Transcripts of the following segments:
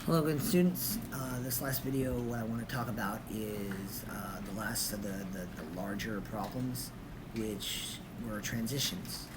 Hello, good students. This last video, what I want to talk about is the last of the larger problems, which were transitions.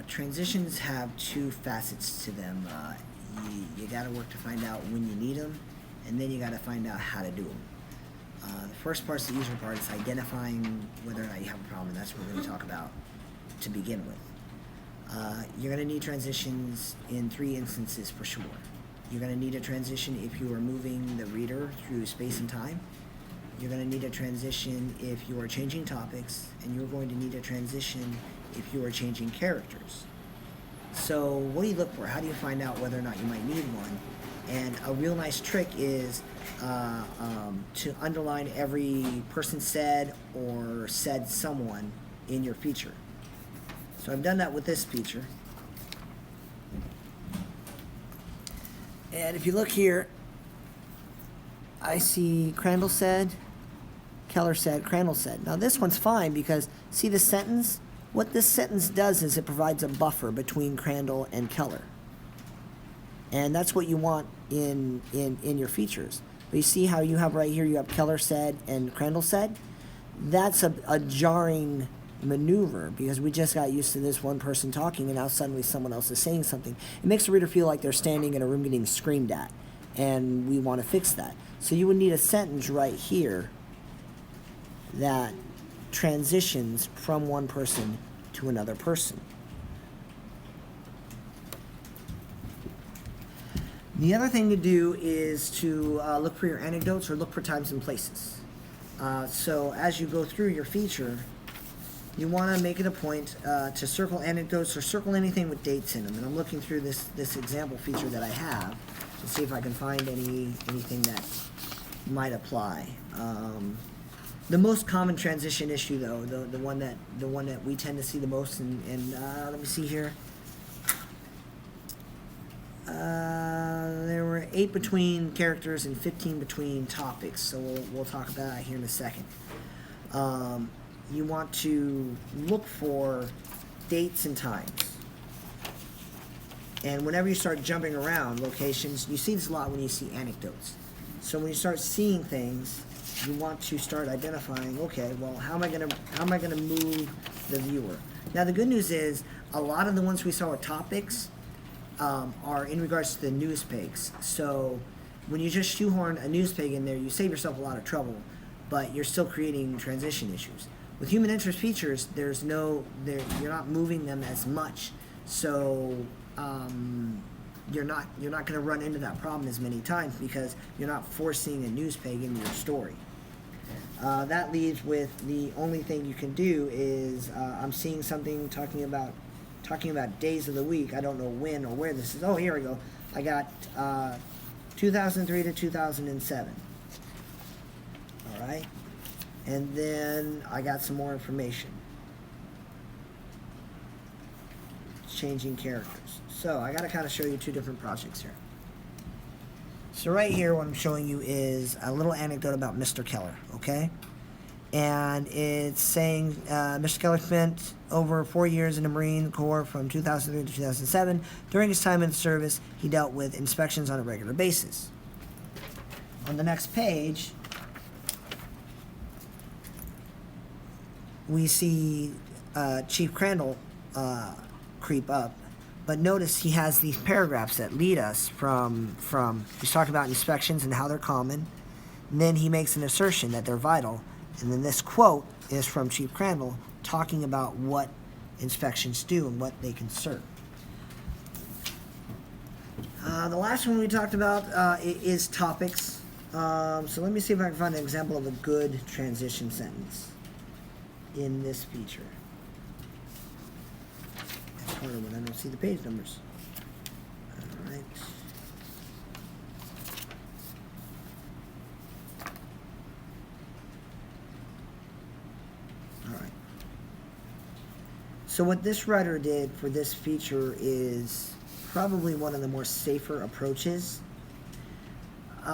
Transitions have two facets to them. You got to work to find out when you need them, and then you got to find out how to do them. The first part's the easier part. It's identifying whether or not you have a problem, and that's what we're going to talk about to begin with. You're going to need transitions in three instances for sure. You're going to need a transition if you are moving the reader through space and time. You're going to need a transition if you are changing topics, and you're going to need a transition if you are changing characters. So what do you look for? How do you find out whether or not you might need one? And a real nice trick is to underline every person said or said someone in your feature. So I've done that with this feature. And if you look here, I see Crandall said, Keller said, Crandall said. Now this one's fine because, see this sentence? What this sentence does is it provides a buffer between Crandall and Keller. And that's what you want in your features. But you see how you have right here, you have Keller said and Crandall said? That's a jarring maneuver because we just got used to this one person talking and now suddenly someone else is saying something. It makes the reader feel like they're standing in a room getting screamed at, and we want to fix that. So you would need a sentence right here that transitions from one person to another person. The other thing to do is to look for your anecdotes or look for times and places. So as you go through your feature, you want to make it a point to circle anecdotes or circle anything with dates in them. And I'm looking through this example feature that I have to see if I can find anything that might apply. The most common transition issue, though, the one that we tend to see the most, and let me see here. There were 8 between characters and 15 between topics, so we'll talk about that here in a second. You want to look for dates and times. And whenever you start jumping around locations, you see this a lot when you see anecdotes. So when you start seeing things, you want to start identifying, okay, well, how am I gonna move the viewer? Now the good news is a lot of the ones we saw with topics are in regards to the news pegs. So when you just shoehorn a news peg in there, you save yourself a lot of trouble, but you're still creating transition issues. With human interest features, you're not moving them as much, so you're not going to run into that problem as many times because you're not forcing a news peg into your story. That leaves with the only thing you can do is I'm seeing something talking about days of the week. I don't know when or where this is. Oh, here we go. I got 2003 to 2007. All right. And then I got some more information. Changing characters. So I got to kind of show you two different projects here. So right here, what I'm showing you is a little anecdote about Mr. Keller, okay? And it's saying Mr. Keller spent over 4 years in the Marine Corps from 2003 to 2007. During his time in the service, he dealt with inspections on a regular basis. On the next page, we see Chief Crandall creep up, but notice he has these paragraphs that lead us from he's talking about inspections and how they're common, and then he makes an assertion that they're vital, and then this quote is from Chief Crandall talking about what inspections do and what they can serve. The last one we talked about is topics. So let me see if I can find an example of a good transition sentence in this feature. It's harder when I don't see the page numbers. All right. All right. So what this writer did for this feature is probably one of the more safer approaches.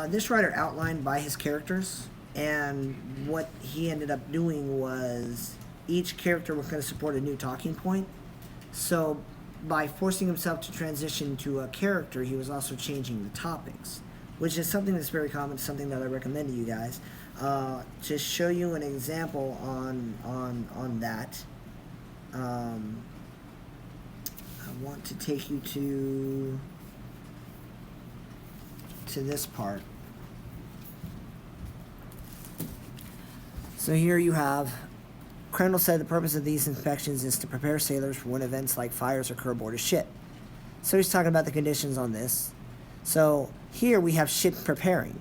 This writer outlined by his characters, and what he ended up doing was each character was going to support a new talking point. So by forcing himself to transition to a character, he was also changing the topics, which is something that's very common, something that I recommend to you guys. To show you an example on that, I want to take you to this part. So here you have, Crandall said the purpose of these inspections is to prepare sailors for when events like fires occur aboard a ship. So he's talking about the conditions on this. So here we have ship preparing.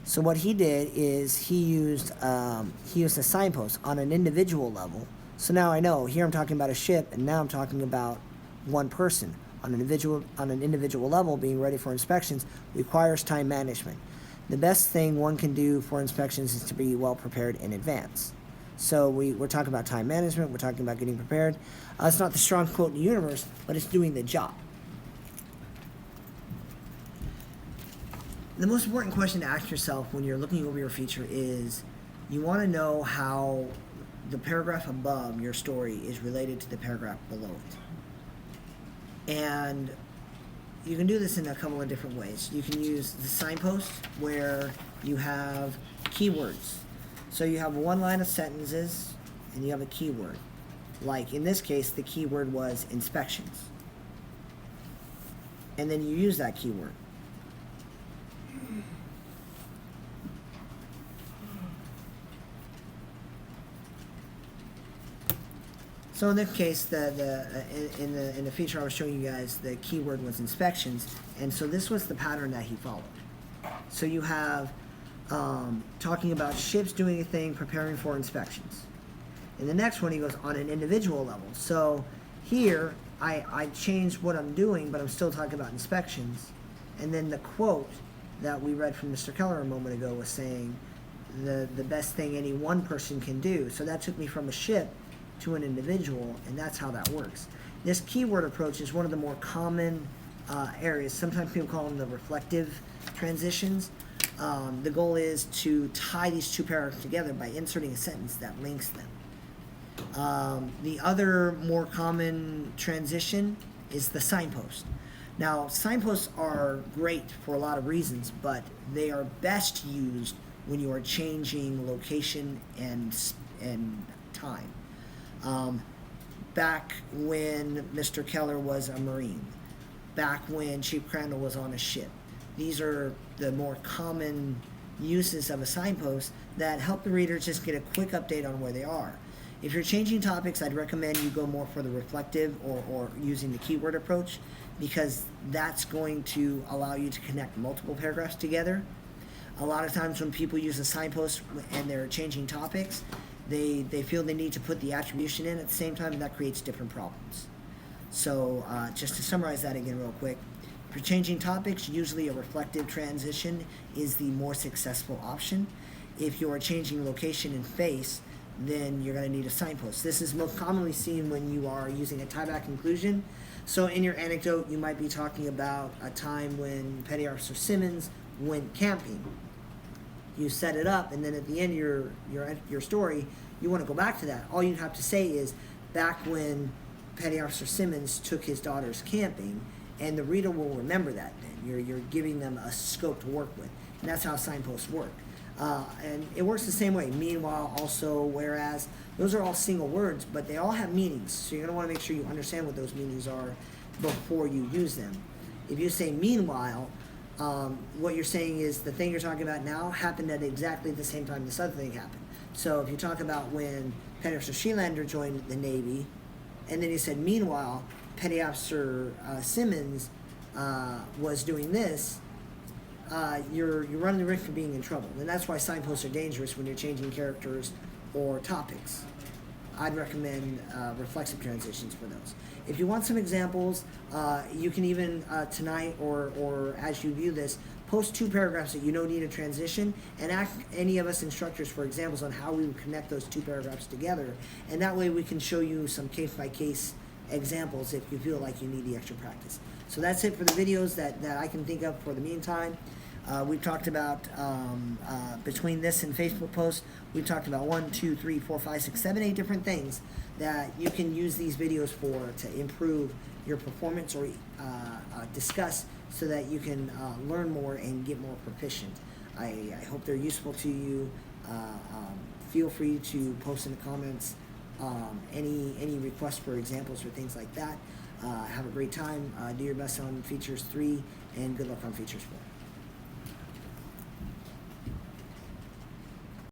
So what he did is he used a signpost on an individual level. So now I know, here I'm talking about a ship, and now I'm talking about one person. On an individual level, being ready for inspections requires time management. The best thing one can do for inspections is to be well prepared in advance. So we're talking about time management, we're talking about getting prepared. It's not the strong quote in the universe, but it's doing the job. The most important question to ask yourself when you're looking over your feature is, you want to know how the paragraph above your story is related to the paragraph below it. And you can do this in a couple of different ways. You can use the signpost, where you have keywords. So you have one line of sentences and you have a keyword. Like in this case, the keyword was inspections. And then you use that keyword. So in this case, in the feature I was showing you guys, the keyword was inspections, and so this was the pattern that he followed. So you have talking about ships doing a thing, preparing for inspections. In the next one, he goes on an individual level. So here, I changed what I'm doing, but I'm still talking about inspections. And then the quote that we read from Mr. Keller a moment ago was saying the best thing any one person can do. So that took me from a ship to an individual, and that's how that works. This keyword approach is one of the more common areas. Sometimes people call them the reflective transitions. The goal is to tie these two paragraphs together by inserting a sentence that links them. The other more common transition is the signpost. Now, signposts are great for a lot of reasons, but they are best used when you are changing location and time. Back when Mr. Keller was a Marine, back when Chief Crandall was on a ship. These are the more common uses of a signpost that help the reader just get a quick update on where they are. If you're changing topics, I'd recommend you go more for the reflective or using the keyword approach, because that's going to allow you to connect multiple paragraphs together. A lot of times when people use a signpost and they're changing topics, they feel they need to put the attribution in at the same time, and that creates different problems. So just to summarize that again real quick, for changing topics, usually a reflective transition is the more successful option. If you are changing location and face, then you're going to need a signpost. This is most commonly seen when you are using a tie-back conclusion. So in your anecdote, you might be talking about a time when Petty Officer Simmons went camping. You set it up, and then at the end of your story, you want to go back to that. All you have to say is, back when Petty Officer Simmons took his daughters camping, and the reader will remember that then. You're giving them a scope to work with, and that's how signposts work. And it works the same way. Meanwhile, also, whereas, those are all single words, but they all have meanings. So you're going to want to make sure you understand what those meanings are before you use them. If you say meanwhile, what you're saying is the thing you're talking about now happened at exactly the same time this other thing happened. So if you talk about when Petty Officer Shelander joined the Navy, and then you said meanwhile, Petty Officer Simmons was doing this, you're running the risk of being in trouble. And that's why signposts are dangerous when you're changing characters or topics. I'd recommend reflexive transitions for those. If you want some examples, you can even tonight or as you view this, post 2 paragraphs that you know need a transition, and ask any of us instructors for examples on how we would connect those 2 paragraphs together. And that way we can show you some case-by-case examples if you feel like you need the extra practice. So that's it for the videos that I can think of for the meantime. We've talked about, between this and Facebook posts, we've talked about 1, 2, 3, 4, 5, 6, 7, 8 different things that you can use these videos for to improve your performance or discuss so that you can learn more and get more proficient. I hope they're useful to you. Feel free to post in the comments any requests for examples or things like that. Have a great time. Do your best on Features 3, and good luck on Features 4.